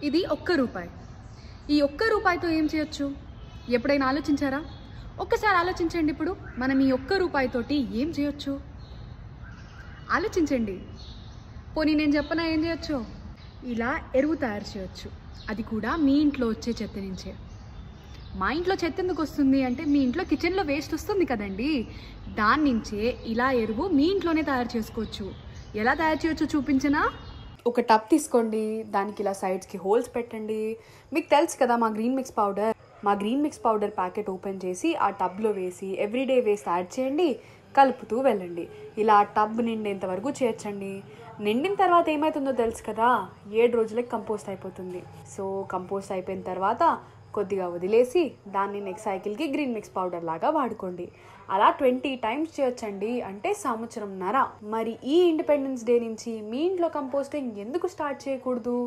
ఇది ₹1. ఈ ₹1తో ఏం చేయొచ్చు? ఎప్పుడైనా ఆలోచించారా? ఒక్కసారి ఆలోచించండి. ఇప్పుడు మనం ఈ ₹1తోటి ఏం చేయొచ్చు? ఆలోచించండి. పోనీ నేను చెప్పనా ఏం చేయొచ్చు? ఇలా ఎరువు తయారు చేయొచ్చు. అది కూడా మీ ఇంట్లో వచ్చే చెత్త నుంచే. మా ఇంట్లో చెత్త ఎందుకు వస్తుంది అంటే, మీ ఇంట్లో కిచెన్లో వేస్ట్ వస్తుంది కదండి, దాని నుంచే ఇలా ఎరువు మీ ఇంట్లోనే తయారు చేసుకోవచ్చు. ఎలా తయారు చేయొచ్చు చూపించనా? ఒక టబ్ తీసుకోండి, దానికి ఇలా సైడ్స్కి హోల్స్ పెట్టండి. మీకు తెలుసు కదా మా green mix powder packet open చేసి ఆ టబ్లో వేసి ఎవ్రీడే వేస్ట్ యాడ్ చేయండి, కలుపుతూ వెళ్ళండి. ఇలా టబ్ నిండేంత వరకు చేర్చండి. నిండిన తర్వాత ఏమవుతుందో తెలుసు కదా, 7 రోజులకి కంపోస్ట్ అయిపోతుంది. సో కంపోస్ట్ అయిపోయిన తర్వాత కొద్దిగా వదిలేసి దాన్ని నెక్స్ట్ సైకిల్కి గ్రీన్ మిక్స్ పౌడర్ లాగా వాడుకోండి. అలా 20 times చేయొచ్చండి, అంటే సంవత్సరంన్నర. మరి ఈ ఇండిపెండెన్స్ డే నుంచి మీ ఇంట్లో కంపోస్టింగ్ ఎందుకు స్టార్ట్ చేయకూడదు?